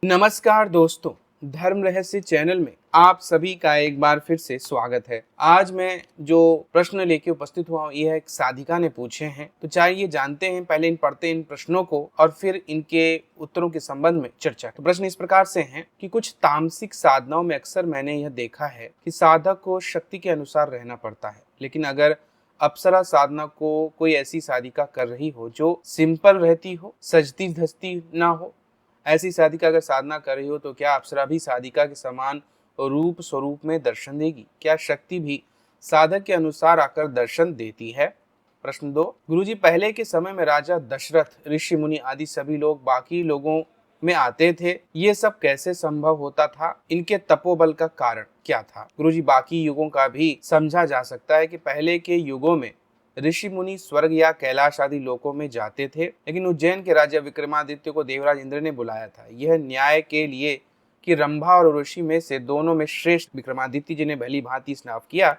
नमस्कार दोस्तों, धर्म रहस्य चैनल में आप सभी का एक बार फिर से स्वागत है। आज मैं जो प्रश्न लेके उपस्थित हुआ हूँ, यह एक साधिका ने पूछे हैं। तो चाहिए जानते हैं, पहले पढ़ते हैं इन प्रश्नों को और फिर इनके उत्तरों के संबंध में चर्चा। तो प्रश्न इस प्रकार से हैं कि कुछ तामसिक साधनाओं में अक्सर मैंने यह देखा है कि साधक को शक्ति के अनुसार रहना पड़ता है, लेकिन अगर अप्सरा साधना को कोई ऐसी साधिका कर रही हो जो सिंपल रहती हो, सजती धजती ना हो, ऐसी साधिका अगर साधना कर रही हो तो क्या अप्सरा भी साधिका के समान रूप स्वरूप में दर्शन देगी? क्या शक्ति भी साधक के अनुसार आकर दर्शन देती है? प्रश्न 2, गुरुजी, पहले के समय में राजा दशरथ, ऋषि मुनि आदि सभी लोग बाकी लोगों में आते थे, ये सब कैसे संभव होता था? इनके तपोबल का कारण क्या था? गुरुजी, बाकी युगों का भी समझा जा सकता है कि पहले के युगों में ऋषि मुनि स्वर्ग या कैलाश आदि लोकों में जाते थे, लेकिन उज्जैन के राजा विक्रमादित्य को देवराज इंद्र ने बुलाया था यह न्याय के लिए कि रंभा और ऋषि में से दोनों में श्रेष्ठ विक्रमादित्य जी ने भली भांति स्नान किया,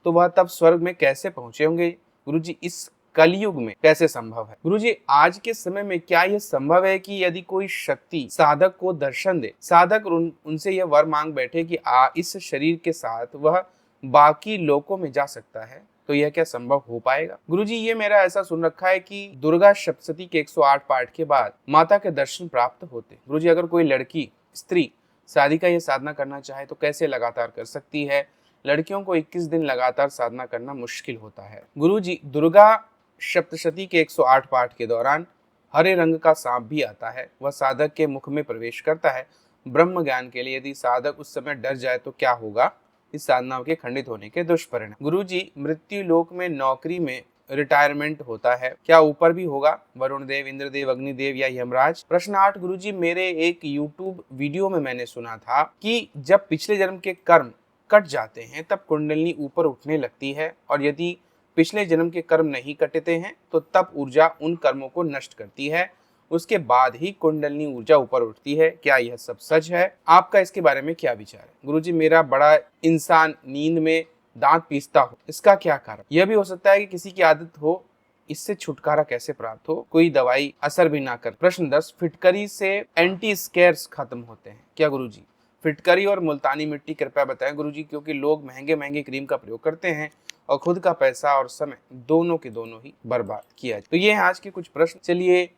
तो वह तब स्वर्ग में कैसे पहुंचे होंगे? गुरुजी, इस कलयुग में कैसे संभव है? गुरुजी, आज के समय में क्या यह संभव है कि यदि कोई शक्ति साधक को दर्शन दे, साधक उनसे यह वर मांग बैठे कि इस शरीर के साथ वह बाकी लोकों में जा सकता है, तो यह क्या संभव हो पाएगा? गुरुजी, ये मेरा ऐसा सुन रखा है कि दुर्गा सप्तशती के 108 पाठ के बाद माता के दर्शन प्राप्त होते। गुरुजी, अगर कोई लड़की स्त्री साधिका ये साधना करना चाहे तो कैसे लगातार कर सकती है? लड़कियों को 21 दिन लगातार साधना करना मुश्किल होता है। गुरुजी, दुर्गा सप्तशती के 108 पाठ के दौरान हरे रंग का सांप भी आता है, वह साधक के मुख में प्रवेश करता है ब्रह्म ज्ञान के लिए। यदि साधक उस समय डर जाए तो क्या होगा? इस साधनाओं के खंडित होने के दुष्परिणाम। गुरुजी, मृत्यु लोक में नौकरी में रिटायरमेंट होता है, क्या ऊपर भी होगा? वरुण देव, इंद्रदेव, अग्निदेव या यमराज? प्रश्न 8, गुरुजी, मेरे एक यूट्यूब वीडियो में मैंने सुना था कि जब पिछले जन्म के कर्म कट जाते हैं तब कुंडलिनी ऊपर उठने लगती है, और यदि पिछले जन्म के कर्म नहीं कटते हैं तो तब ऊर्जा उन कर्मों को नष्ट करती है, उसके बाद ही कुंडलिनी ऊर्जा ऊपर उठती है। क्या यह सब सच है? आपका इसके बारे में क्या विचार है? गुरुजी, मेरा बड़ा इंसान नींद में दांत पीसता हो, इसका क्या कारण? यह भी हो सकता है कि किसी की आदत हो, इससे छुटकारा कैसे प्राप्त हो? कोई दवाई असर भी ना कर। प्रश्न 10, फिटकरी से एंटी स्केर्स खत्म होते हैं क्या? गुरुजी, फिटकरी और मुल्तानी मिट्टी कृपया बताएं। गुरुजी, क्योंकि लोग महंगे महंगे क्रीम का प्रयोग करते हैं और खुद का पैसा और समय दोनों के दोनों ही बर्बाद किया। तो ये हैं आज के कुछ प्रश्न। चलिए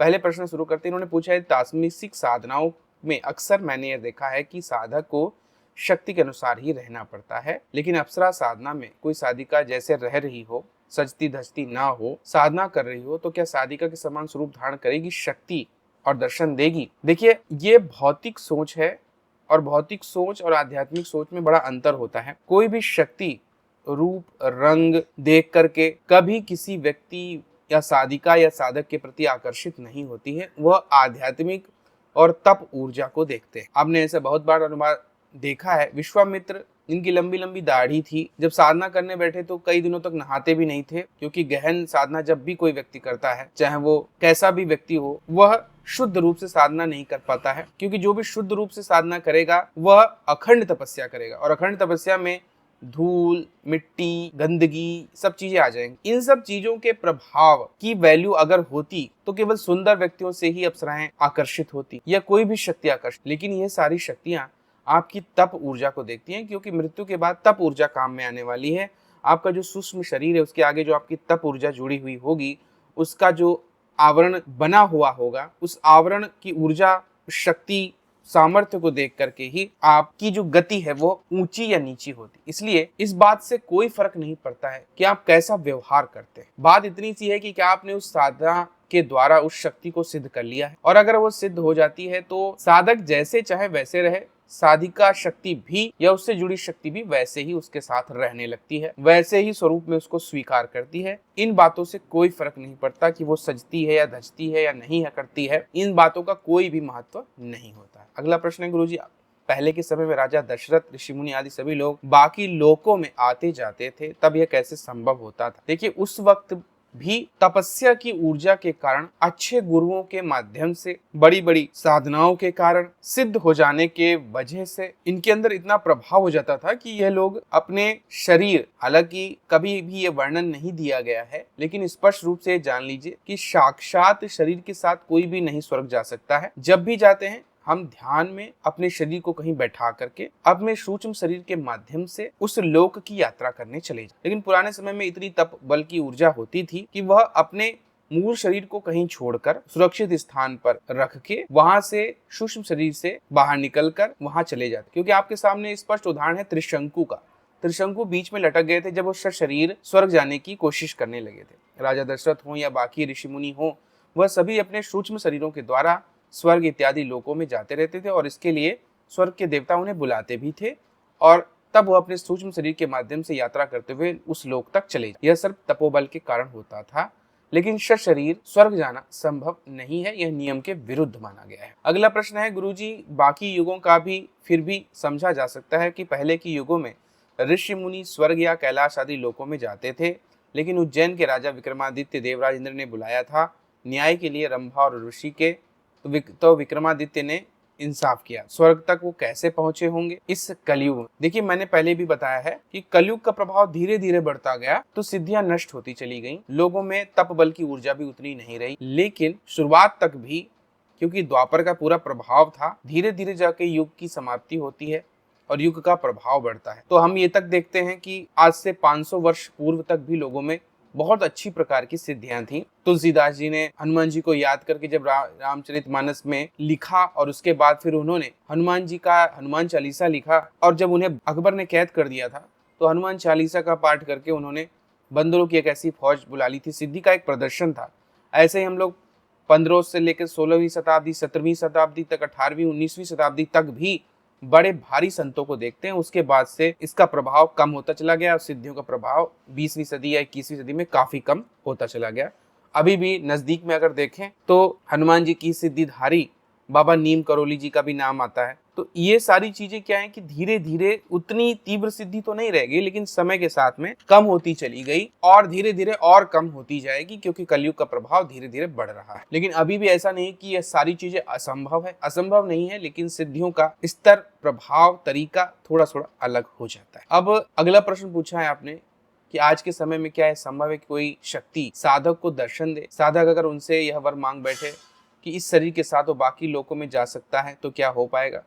पहले प्रश्न शुरू करते हैं। इन्होंने पूछा है, तामसिक साधनाओं में अक्सर मैंने यह देखा है कि साधक को शक्ति के अनुसार ही रहना पड़ता है, लेकिन अप्सरा साधना में कोई साधिका जैसे रह रही हो, सजती धजती ना हो, साधना कर रही हो, तो क्या साधिका के समान स्वरूप धारण करेगी, शक्ति और दर्शन देगी? देखिए, ये भौतिक सोच है और भौतिक सोच और आध्यात्मिक सोच में बड़ा अंतर होता है। कोई भी शक्ति रूप रंग देख करके कभी किसी व्यक्ति या साधिका या साधक के प्रति आकर्षित नहीं होती है, वह आध्यात्मिक और तप ऊर्जा को देखते हैं। आपने ऐसा बहुत बार अनुभव देखा है। विश्वामित्र, इनकी लंबी लंबी दाढ़ी थी, जब साधना करने बैठे तो कई दिनों तक नहाते भी नहीं थे, क्योंकि गहन साधना जब भी कोई व्यक्ति करता है, चाहे वो कैसा भी व्यक्ति हो, वह शुद्ध रूप से साधना नहीं कर पाता है, क्योंकि जो भी शुद्ध रूप से साधना करेगा वह अखंड तपस्या करेगा, और अखंड तपस्या में धूल, मिट्टी, गंदगी सब चीजें आ जाएंगी। इन सब चीजों के प्रभाव की वैल्यू अगर होती तो केवल सुंदर व्यक्तियों से ही अप्सराएं आकर्षित होती, या कोई भी शक्ति आकर्षित। लेकिन ये सारी शक्तियां आपकी तप ऊर्जा को देखती हैं, क्योंकि मृत्यु के बाद तप ऊर्जा काम में आने वाली है। आपका जो सूक्ष्म शरीर है, उसके आगे जो आपकी तप ऊर्जा जुड़ी हुई होगी, उसका जो आवरण बना हुआ होगा, उस आवरण की ऊर्जा, शक्ति, सामर्थ्य को देख करके ही आपकी जो गति है वो ऊंची या नीची होती। इसलिए इस बात से कोई फर्क नहीं पड़ता है कि आप कैसा व्यवहार करते हैं। बात इतनी सी है कि क्या आपने उस साधना के द्वारा उस शक्ति को सिद्ध कर लिया है, और अगर वो सिद्ध हो जाती है तो साधक जैसे चाहे वैसे रहे, साधिका शक्ति भी या उससे जुड़ी शक्ति भी वैसे ही उसके साथ रहने लगती है, वैसे ही स्वरूप में उसको स्वीकार करती है। इन बातों से कोई फर्क नहीं पड़ता कि वो सजती है या धजती है या नहीं है करती है, इन बातों का कोई भी महत्व नहीं होता है। अगला प्रश्न है, गुरुजी, पहले के समय में राजा दशरथ, ऋषि मुनि आदि सभी लोग बाकी लोकों में आते जाते थे, तब यह कैसे संभव होता था? देखिए, उस वक्त भी तपस्या की ऊर्जा के कारण, अच्छे गुरुओं के माध्यम से, बड़ी बड़ी साधनाओं के कारण, सिद्ध हो जाने के वजह से इनके अंदर इतना प्रभाव हो जाता था कि यह लोग अपने शरीर, हालांकि कभी भी ये वर्णन नहीं दिया गया है, लेकिन स्पष्ट रूप से जान लीजिए कि साक्षात शरीर के साथ कोई भी नहीं स्वर्ग जा सकता है। जब भी जाते हैं हम ध्यान में अपने शरीर को कहीं बैठा करके अपने सूक्ष्म शरीर के माध्यम से उस लोक की यात्रा करने चले जाए। लेकिन पुराने समय में इतनी तप बल की ऊर्जा होती थी कि वह अपने मूल शरीर को कहीं छोड़कर सुरक्षित स्थान पर रख के वहां से सूक्ष्म शरीर से बाहर निकलकर वहां चले जाते। क्योंकि आपके सामने स्पष्ट उदाहरण है त्रिशंकु का। त्रिशंकु बीच में लटक गए थे जब उसका शरीर स्वर्ग जाने की कोशिश करने लगे थे। राजा दशरथ हो या बाकी ऋषि मुनि हो, वह सभी अपने सूक्ष्म शरीरों के द्वारा स्वर्ग इत्यादि लोकों में जाते रहते थे और इसके लिए स्वर्ग के देवता उन्हें बुलाते भी थे और तब वह अपने सूक्ष्म शरीर के माध्यम से यात्रा करते हुए उस लोक तक चले। यह सब तपोबल के कारण होता था, लेकिन शरीर स्वर्ग जाना संभव नहीं है, यह नियम के विरुद्ध माना गया है। अगला प्रश्न है, गुरुजी बाकी युगों का भी फिर भी समझा जा सकता है कि पहले के युगों में ऋषि मुनि स्वर्ग या कैलाश आदि लोकों में जाते थे, लेकिन उज्जैन के राजा विक्रमादित्य देवराज इंद्र ने बुलाया था न्याय के लिए रंभा और ऋषि के, तो विक्रमादित्य ने इंसाफ किया। स्वर्ग तक वो कैसे पहुंचे होंगे इस कलयुग में? देखिए, मैंने पहले भी बताया है कि कलयुग का प्रभाव धीरे धीरे बढ़ता गया तो सिद्धियां नष्ट होती चली गईं, लोगों में तप बल की ऊर्जा भी उतनी नहीं रही। लेकिन शुरुआत तक भी, क्योंकि द्वापर का पूरा प्रभाव था, धीरे धीरे जाके युग की समाप्ति होती है और युग का प्रभाव बढ़ता है। तो हम ये तक देखते हैं कि आज से 500 वर्ष पूर्व तक भी लोगों में बहुत अच्छी प्रकार की सिद्धियां थी। तुलसीदास जी ने हनुमान जी को याद करके जब रामचरितमानस में लिखा और उसके बाद फिर उन्होंने हनुमान जी का हनुमान चालीसा लिखा, और जब उन्हें अकबर ने कैद कर दिया था तो हनुमान चालीसा का पाठ करके उन्होंने बंदरों की एक ऐसी फौज बुला ली थी। सिद्धि का एक प्रदर्शन था। ऐसे ही हम लोग 15 से लेकर 16वीं शताब्दी, 17वीं शताब्दी तक, 18वीं 19वीं शताब्दी तक भी बड़े भारी संतों को देखते हैं। उसके बाद से इसका प्रभाव कम होता चला गया और सिद्धियों का प्रभाव 20वीं सदी या 21वीं सदी में काफी कम होता चला गया। अभी भी नजदीक में अगर देखें तो हनुमान जी की सिद्धिधारी बाबा नीम करोली जी का भी नाम आता है। तो ये सारी चीजें क्या है कि धीरे धीरे उतनी तीव्र सिद्धि तो नहीं रह गई, लेकिन समय के साथ में कम होती चली गई और धीरे धीरे और कम होती जाएगी, क्योंकि कलयुग का प्रभाव धीरे धीरे बढ़ रहा है। लेकिन अभी भी ऐसा नहीं कि ये सारी चीजें असंभव है, असंभव नहीं है, लेकिन सिद्धियों का स्तर, प्रभाव, तरीका थोड़ा थोड़ा अलग हो जाता है। अब अगला प्रश्न पूछा है आपने कि आज के समय में क्या है संभव है कि कोई शक्ति साधक को दर्शन दे, साधक अगर उनसे यह वर मांग बैठे कि इस शरीर के साथ वो बाकी लोकों में जा सकता है तो क्या हो पाएगा?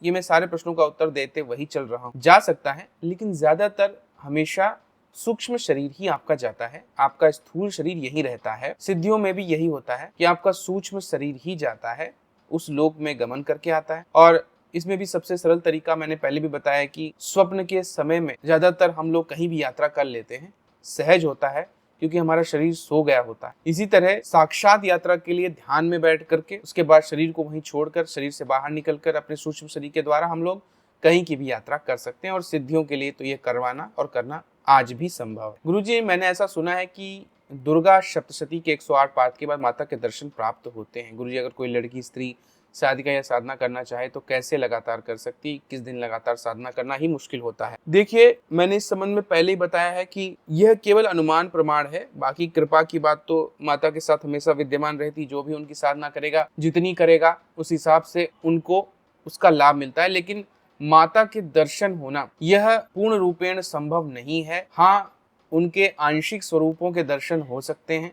ये मैं सारे प्रश्नों का उत्तर देते वही चल रहा हूँ। जा सकता है, लेकिन ज्यादातर हमेशा सूक्ष्म शरीर ही आपका जाता है, आपका स्थूल शरीर यही रहता है। सिद्धियों में भी यही होता है कि आपका सूक्ष्म शरीर ही जाता है, उस लोक में गमन करके आता है। और इसमें भी सबसे सरल तरीका मैंने पहले भी बताया कि स्वप्न के समय में ज्यादातर हम लोग कहीं भी यात्रा कर लेते हैं, सहज होता है क्योंकि हमारा शरीर सो गया होता है। इसी तरह साक्षात यात्रा के लिए ध्यान में बैठ करके उसके बाद शरीर को वहीं छोड़कर, शरीर से बाहर निकलकर अपने सूक्ष्म शरीर के द्वारा हम लोग कहीं की भी यात्रा कर सकते हैं। और सिद्धियों के लिए तो ये करवाना और करना आज भी संभव है। गुरुजी, मैंने ऐसा सुना है कि दुर्गा सप्तशती के 108 पाठ के बाद माता के दर्शन प्राप्त होते हैं। गुरुजी, अगर कोई लड़की, स्त्री साधिका या साधना करना चाहे तो कैसे लगातार कर सकती? किस दिन लगातार साधना करना ही मुश्किल होता है? देखिए, मैंने इस संबंध में पहले ही बताया है कि यह केवल अनुमान प्रमाण है, बाकी कृपा की बात तो माता के साथ हमेशा विद्यमान रहती। जो भी उनकी साधना करेगा, जितनी करेगा, उस हिसाब से उनको उसका लाभ मिलता है। लेकिन माता के दर्शन होना यह पूर्ण रूपेण संभव नहीं है। हाँ, उनके आंशिक स्वरूपों के दर्शन हो सकते हैं,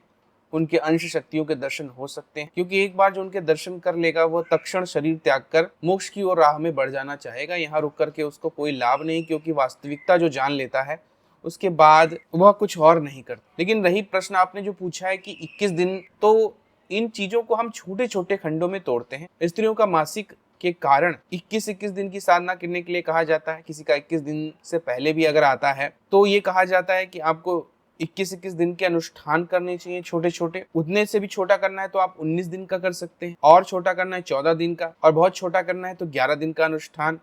उनके अंश शक्तियों के दर्शन हो सकते हैं, क्योंकि एक बार जो उनके दर्शन कर लेगा वह तत्क्षण शरीर त्याग कर मोक्ष की ओर राह में बढ़ जाना चाहेगा। यहाँ रुक करके उसको कोई लाभ नहीं, क्योंकि वास्तविकता जो जान लेता है उसके बाद वह कुछ और नहीं करता। लेकिन रही प्रश्न आपने जो पूछा है कि 21 दिन, तो इन चीजों को हम छोटे छोटे खंडों में तोड़ते हैं। स्त्रियों का मासिक के कारण 21-21 दिन की साधना करने के लिए कहा जाता है। किसी का 21 दिन से पहले भी अगर आता है तो ये कहा जाता है कि आपको 21-21 दिन के अनुष्ठान करने चाहिए छोटे छोटे। उतने से भी छोटा करना है तो आप 19 दिन का कर सकते हैं, और छोटा करना है 14 दिन का, और बहुत छोटा करना है तो 11 दिन का अनुष्ठान।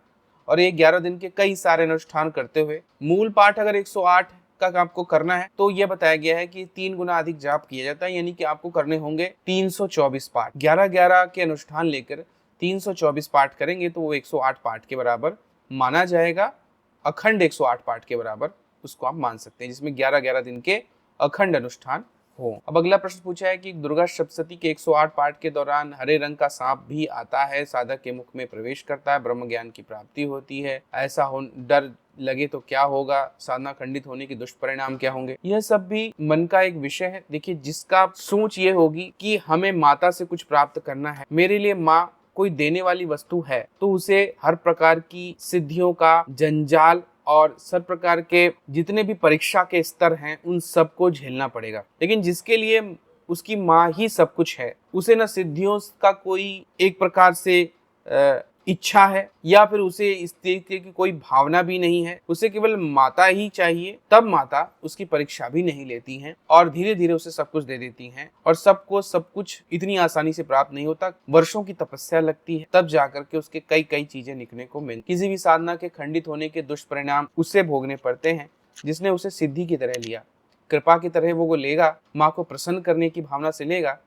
और ये 11 दिन के कई सारे अनुष्ठान करते हुए मूल पाठ अगर 108 का आपको करना है तो यह बताया गया है कि 3 गुना अधिक जाप किया जाता है, यानी कि आपको करने होंगे 324 पाठ। 11-11 के अनुष्ठान लेकर 324 पाठ करेंगे तो वो 108 पाठ के बराबर माना जाएगा। अखंड 108 पाठ के बराबर उसको आप मान सकते हैं, जिसमें 11-11 दिन के अखंड अनुष्ठान हो। अब अगला प्रश्न पूछा है कि दुर्गा सप्तशती के 108 पाठ के दौरान हरे रंग का सांप भी आता है, साधक के मुख में प्रवेश करता है, ब्रह्म ज्ञान की प्राप्ति होती है, ऐसा हो डर लगे तो क्या होगा, साधना खंडित होने के दुष्परिणाम क्या होंगे? यह सब भी मन का एक विषय है। देखिए, जिसका सोच ये होगी कि हमें माता से कुछ प्राप्त करना है, मेरे लिए माँ कोई देने वाली वस्तु है तो उसे हर प्रकार की सिद्धियों का जंजाल और सब प्रकार के जितने भी परीक्षा के स्तर हैं उन सबको झेलना पड़ेगा। लेकिन जिसके लिए उसकी माँ ही सब कुछ है, उसे न सिद्धियों का कोई एक प्रकार से इच्छा है या फिर उसे इस तरीके की कोई भावना भी नहीं है, उसे केवल माता ही चाहिए, तब माता उसकी परीक्षा भी नहीं लेती हैं और धीरे धीरे उसे सब कुछ दे देती हैं। और सबको सब कुछ इतनी आसानी से प्राप्त नहीं होता, वर्षों की तपस्या लगती है, तब जाकर के उसके कई कई चीजें निकलने को मिलती। किसी भी साधना के खंडित होने के दुष्परिणाम उसे भोगने पड़ते हैं। जिसने उसे सिद्धि की तरह लिया, कृपा की तरह वो लेगा, माँ को प्रसन्न करने की भावना से लेगा,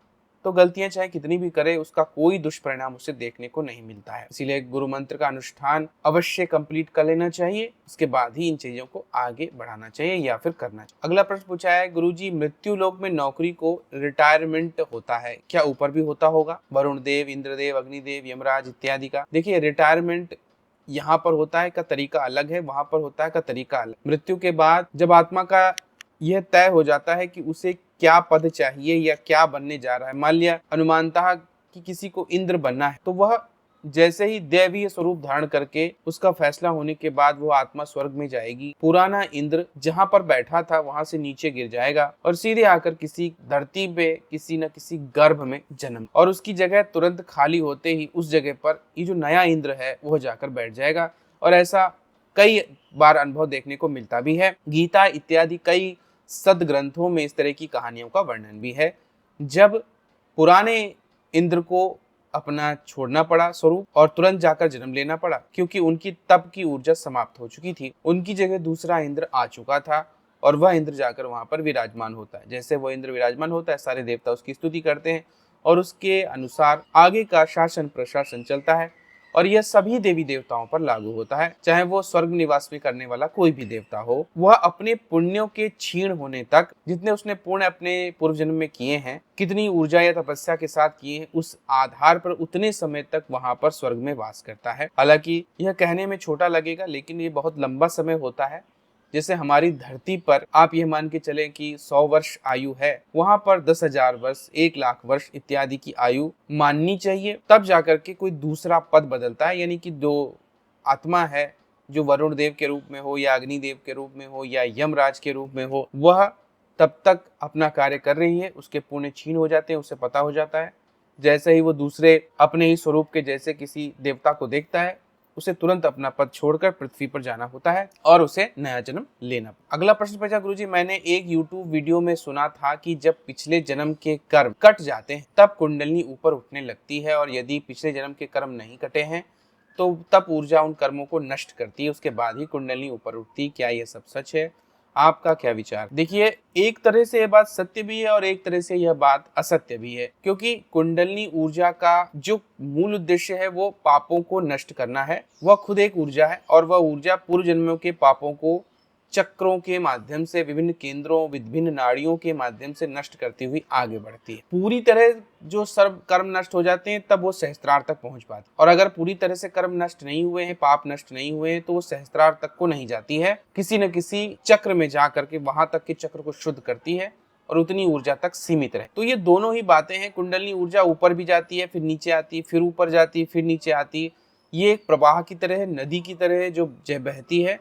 तो गलतियां चाहे कितनी भी करे उसका कोई दुष्परिणाम उसे देखने को नहीं मिलता है। इसीलिए गुरु मंत्र का अनुष्ठान अवश्य कंप्लीट कर लेना चाहिए, उसके बाद ही इन चीजों को आगे बढ़ाना चाहिए या फिर करना चाहिए। अगला प्रश्न पूछा है, गुरुजी मृत्यु लोक में नौकरी को रिटायरमेंट होता है, क्या ऊपर भी होता होगा? वरुण देव, इंद्रदेव, अग्निदेव, यमराज इत्यादि का। देखिए रिटायरमेंट यहाँ पर होता है का तरीका अलग है, वहां पर होता है का तरीका अलग। मृत्यु के बाद जब आत्मा का यह तय हो जाता है कि उसे क्या पद चाहिए या क्या बनने जा रहा है, मान लिया अनुमानतः कि किसी को इंद्र बनना है, तो वह जैसे ही दैवीय स्वरूप धारण करके उसका फैसला होने के बाद वो आत्मा स्वर्ग में जाएगी। पुराना इंद्र जहां पर बैठा था वहां से नीचे गिर जाएगा और सीधे आकर किसी धरती पे किसी न किसी गर्भ में जन्म, और उसकी जगह तुरंत खाली होते ही उस जगह पर ये जो नया इंद्र है वह जाकर बैठ जाएगा। और ऐसा कई बार अनुभव देखने को मिलता भी है। गीता इत्यादि कई सदग्रंथों में इस तरह की कहानियों का वर्णन भी है, जब पुराने इंद्र को अपना छोड़ना पड़ा स्वरूप और तुरंत जाकर जन्म लेना पड़ा, क्योंकि उनकी तप की ऊर्जा समाप्त हो चुकी थी। उनकी जगह दूसरा इंद्र आ चुका था और वह इंद्र जाकर वहां पर विराजमान होता है। जैसे वह इंद्र विराजमान होता है, सारे देवता उसकी स्तुति करते हैं और उसके अनुसार आगे का शासन प्रशासन चलता है। और यह सभी देवी देवताओं पर लागू होता है, चाहे वो स्वर्ग निवास में करने वाला कोई भी देवता हो। वह अपने पुण्यों के क्षीण होने तक, जितने उसने पुण्य अपने पूर्व जन्म में किए हैं, कितनी ऊर्जा या तपस्या के साथ किए हैं, उस आधार पर उतने समय तक वहां पर स्वर्ग में वास करता है। हालांकि यह कहने में छोटा लगेगा, लेकिन ये बहुत लंबा समय होता है। जैसे हमारी धरती पर आप यह मान के चलें कि 100 वर्ष आयु है, वहां पर 10,000 वर्ष, 1,00,000 वर्ष इत्यादि की आयु माननी चाहिए, तब जाकर के कोई दूसरा पद बदलता है। यानी कि जो आत्मा है, जो वरुण देव के रूप में हो या अग्निदेव के रूप में हो या यमराज के रूप में हो, वह तब तक अपना कार्य कर रही है, उसके पुण्य क्षीण हो जाते हैं, उसे पता हो जाता है। जैसे ही वो दूसरे अपने ही स्वरूप के जैसे किसी देवता को देखता है, उसे तुरंत अपना पद छोड़कर पृथ्वी पर जाना होता है और उसे नया जन्म लेना। अगला प्रश्न पूछा, गुरुजी मैंने एक YouTube वीडियो में सुना था कि जब पिछले जन्म के कर्म कट जाते हैं तब कुंडलिनी ऊपर उठने लगती है, और यदि पिछले जन्म के कर्म नहीं कटे हैं तो तब ऊर्जा उन कर्मों को नष्ट करती है, उसके बाद ही कुंडलिनी ऊपर उठती। क्या ये सब सच है? आपका क्या विचार? देखिए, एक तरह से यह बात सत्य भी है और एक तरह से यह बात असत्य भी है, क्योंकि कुंडलिनी ऊर्जा का जो मूल उद्देश्य है वो पापों को नष्ट करना है। वह खुद एक ऊर्जा है और वह ऊर्जा पूर्व जन्मों के पापों को चक्रों के माध्यम से, विभिन्न केंद्रों, विभिन्न नाड़ियों के माध्यम से नष्ट करती हुई आगे बढ़ती है। पूरी तरह जो सर्व कर्म नष्ट हो जाते हैं तब वो सहस्त्रार तक पहुंच पाती, और अगर पूरी तरह से कर्म नष्ट नहीं हुए हैं, पाप नष्ट नहीं हुए हैं, तो वो सहस्त्रार तक को नहीं जाती है, किसी न किसी चक्र में जा करके वहां तक के चक्र को शुद्ध करती है और उतनी ऊर्जा तक सीमित रहे। तो ये दोनों ही बातें हैं। कुंडलिनी ऊर्जा ऊपर भी जाती है, फिर नीचे आती है, फिर ऊपर जाती है, फिर नीचे आती है। ये एक प्रवाह की तरह है, नदी की तरह है जो बहती है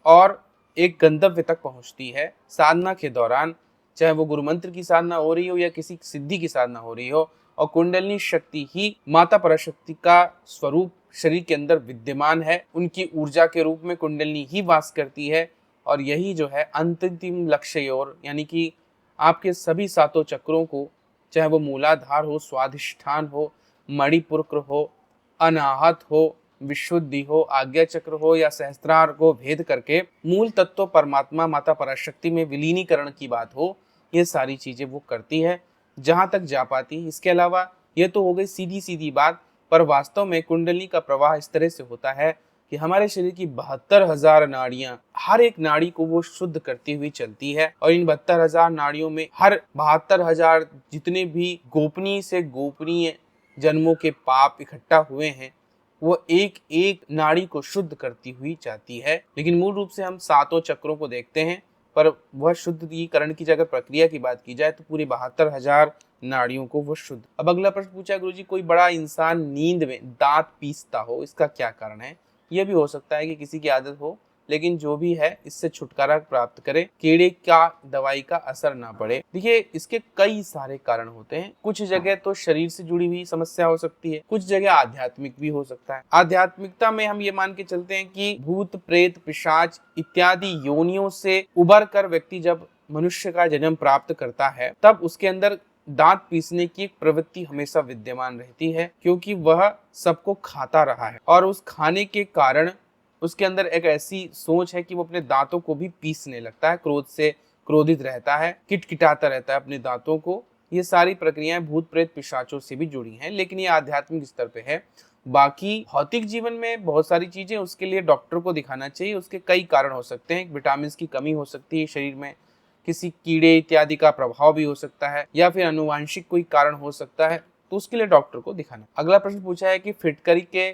और एक गंतव्य तक पहुंचती है। साधना के दौरान, चाहे वो गुरु मंत्र की साधना हो रही हो या किसी सिद्धि की साधना हो रही हो, और कुंडलिनी शक्ति ही माता पराशक्ति का स्वरूप शरीर के अंदर विद्यमान है, उनकी ऊर्जा के रूप में कुंडलिनी ही वास करती है। और यही जो है अंतिम लक्ष्य और, यानी कि आपके सभी सातों चक्रों को, चाहे वो मूलाधार हो, स्वाधिष्ठान हो, मणिपुर हो, अनाहत हो, विशुद्धि हो, आज्ञा चक्र हो या सहस्त्रार को भेद करके मूल तत्व परमात्मा माता पराशक्ति में विलीनीकरण की बात हो, ये सारी चीजें वो करती है जहां तक जा पाती है। इसके अलावा ये तो हो गई सीधी सीधी बात, पर वास्तव में कुंडली का प्रवाह इस तरह से होता है कि हमारे शरीर की 72,000 नाड़ियां, हर एक नाड़ी को वो शुद्ध करती हुई चलती है, और इन 72,000 नाड़ियों में हर 72,000 जितने भी गोपनीय से गोपनीय जन्मों के पाप इकट्ठा हुए हैं, वो एक एक नाड़ी को शुद्ध करती हुई जाती है। लेकिन मूल रूप से हम सातों चक्रों को देखते हैं, पर वह शुद्धिकरण की अगर प्रक्रिया की बात की जाए तो पूरे 72,000 नाड़ियों को वो शुद्ध। अब अगला प्रश्न पूछा है गुरुजी, कोई बड़ा इंसान नींद में दांत पीसता हो, इसका क्या कारण है? यह भी हो सकता है कि किसी की आदत हो, लेकिन जो भी है इससे छुटकारा प्राप्त करे, कीड़े का दवाई का असर ना पड़े। देखिए इसके कई सारे कारण होते हैं। कुछ जगह तो शरीर से जुड़ी हुई समस्या हो सकती है, कुछ जगह आध्यात्मिक भी हो सकता है। आध्यात्मिकता में हम ये मान के चलते हैं कि भूत प्रेत पिशाच इत्यादि योनियों से उबर कर व्यक्ति जब मनुष्य का जन्म प्राप्त करता है तब उसके अंदर दांत पीसने की एक प्रवृत्ति हमेशा विद्यमान रहती है, क्योंकि वह सबको खाता रहा है और उस खाने के कारण उसके अंदर एक ऐसी सोच है कि वो अपने दांतों को भी पीसने लगता है, क्रोध से क्रोधित रहता है, किटकिटाता रहता है अपने दांतों को। ये सारी प्रक्रियाएं भूत प्रेत पिशाचों से भी जुड़ी हैं, लेकिन ये आध्यात्मिक स्तर पे है। बाकी भौतिक जीवन में बहुत सारी चीजें, उसके लिए डॉक्टर को दिखाना चाहिए। उसके कई कारण हो सकते हैं, विटामिन की कमी हो सकती है शरीर में, किसी कीड़े इत्यादि का प्रभाव भी हो सकता है, या फिर अनुवांशिक कोई कारण हो सकता है, तो उसके लिए डॉक्टर को दिखाना। अगला प्रश्न पूछा है कि फिटकरी के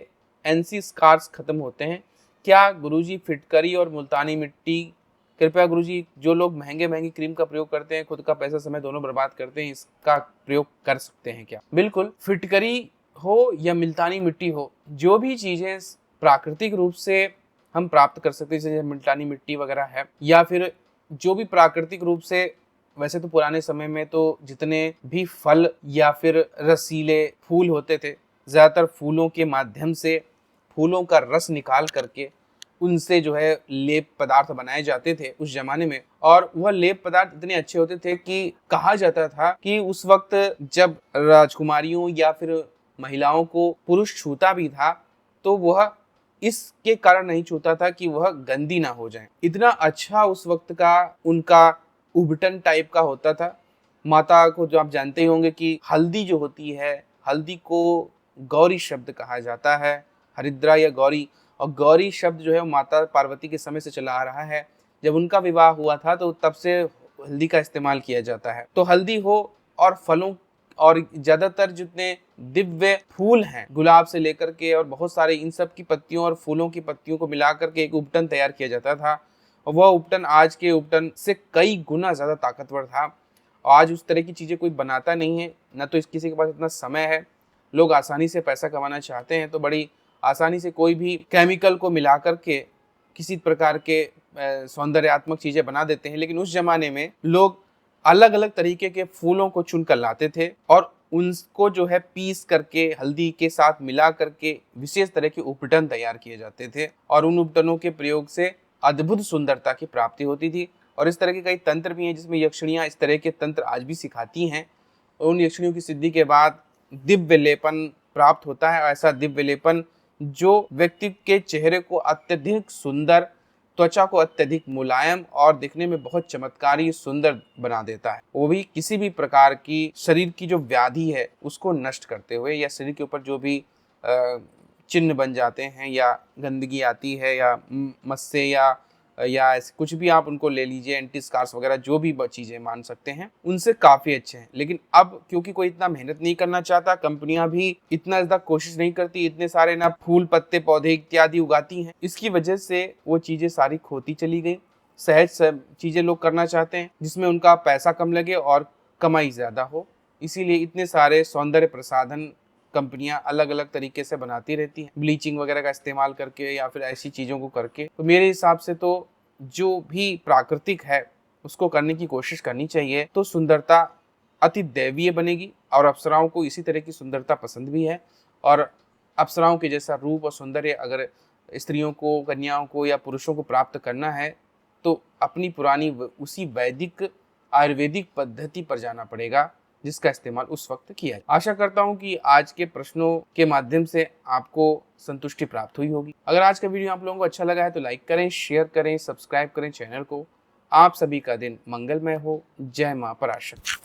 एनसी स्कार्स खत्म होते हैं क्या? गुरुजी फिटकरी और मुल्तानी मिट्टी, कृपया गुरुजी जो लोग महंगे क्रीम का प्रयोग करते हैं, खुद का पैसा समय दोनों बर्बाद करते हैं, इसका प्रयोग कर सकते हैं क्या? बिल्कुल, फिटकरी हो या मुल्तानी मिट्टी हो, जो भी चीजें प्राकृतिक रूप से हम प्राप्त कर सकते हैं, जैसे मुल्तानी मिट्टी वगैरह है, या फिर जो भी प्राकृतिक रूप से, वैसे तो पुराने समय में तो जितने भी फल या फिर रसीले फूल होते थे, ज्यादातर फूलों के माध्यम से फूलों का रस निकाल करके उनसे जो है लेप पदार्थ बनाए जाते थे उस जमाने में, और वह लेप पदार्थ इतने अच्छे होते थे कि कहा जाता था कि उस वक्त जब राजकुमारियों या फिर महिलाओं को पुरुष छूता भी था तो वह इसके कारण नहीं छूता था कि वह गंदी ना हो जाए। इतना अच्छा उस वक्त का उनका उबटन टाइप का होता था। माता को जो आप जानते ही होंगे कि हल्दी जो होती है, हल्दी को गौरी शब्द कहा जाता है, हरिद्रा या गौरी, और गौरी शब्द जो है माता पार्वती के समय से चला आ रहा है। जब उनका विवाह हुआ था तो तब से हल्दी का इस्तेमाल किया जाता है। तो हल्दी हो और फलों और ज्यादातर जितने दिव्य फूल हैं, गुलाब से लेकर के और बहुत सारे, इन सब की पत्तियों और फूलों की पत्तियों को मिला करके एक उपटन तैयार किया जाता था, और वह उपटन आज के उपटन से कई गुना ज्यादा ताकतवर था। आज उस तरह की चीजें कोई बनाता नहीं है, न तो किसी के पास इतना समय है। लोग आसानी से पैसा कमाना चाहते हैं तो बड़ी आसानी से कोई भी केमिकल को मिला करके किसी प्रकार के सौंदर्यात्मक चीजें बना देते हैं। लेकिन उस जमाने में लोग अलग अलग तरीके के फूलों को चुन कर लाते थे और उनको जो है पीस करके हल्दी के साथ मिला करके विशेष तरह के उपटन तैयार किए जाते थे, और उन उपटनों के प्रयोग से अद्भुत सुंदरता की प्राप्ति होती थी। और इस तरह के कई तंत्र भी हैं जिसमें यक्षिणियां इस तरह के तंत्र आज भी सिखाती हैं। उन यक्षिणियों की सिद्धि के बाद दिव्य लेपन प्राप्त होता है, ऐसा दिव्य लेपन जो व्यक्ति के चेहरे को अत्यधिक सुंदर, त्वचा को अत्यधिक मुलायम और दिखने में बहुत चमत्कारी सुंदर बना देता है, वो भी किसी भी प्रकार की शरीर की जो व्याधि है उसको नष्ट करते हुए, या शरीर के ऊपर जो भी चिन्ह बन जाते हैं, या गंदगी आती है, या मस्से या ऐसे कुछ भी आप उनको ले लीजिए, एंटी स्कार्स वगैरह जो भी चीजें मान सकते हैं, उनसे काफी अच्छे हैं। लेकिन अब क्योंकि कोई इतना मेहनत नहीं करना चाहता, कंपनियां भी इतना ज्यादा कोशिश नहीं करती, इतने सारे ना फूल पत्ते पौधे इत्यादि उगाती हैं, इसकी वजह से वो चीजें सारी खोती चली गई। सहज चीजें लोग करना चाहते हैं जिसमें उनका पैसा कम लगे और कमाई ज्यादा हो, इसीलिए इतने सारे सौंदर्य प्रसाधन कंपनियां अलग अलग तरीके से बनाती रहती हैं, ब्लीचिंग वगैरह का इस्तेमाल करके या फिर ऐसी चीज़ों को करके। तो मेरे हिसाब से तो जो भी प्राकृतिक है उसको करने की कोशिश करनी चाहिए, तो सुंदरता अति दैवीय बनेगी। और अप्सराओं को इसी तरह की सुंदरता पसंद भी है, और अप्सराओं के जैसा रूप और सौंदर्य अगर स्त्रियों को, कन्याओं को या पुरुषों को प्राप्त करना है तो अपनी पुरानी उसी वैदिक आयुर्वेदिक पद्धति पर जाना पड़ेगा जिसका इस्तेमाल उस वक्त किया। आशा करता हूं कि आज के प्रश्नों के माध्यम से आपको संतुष्टि प्राप्त हुई होगी। अगर आज का वीडियो आप लोगों को अच्छा लगा है तो लाइक करें, शेयर करें, सब्सक्राइब करें चैनल को। आप सभी का दिन मंगलमय हो। जय मां पराशक्ति।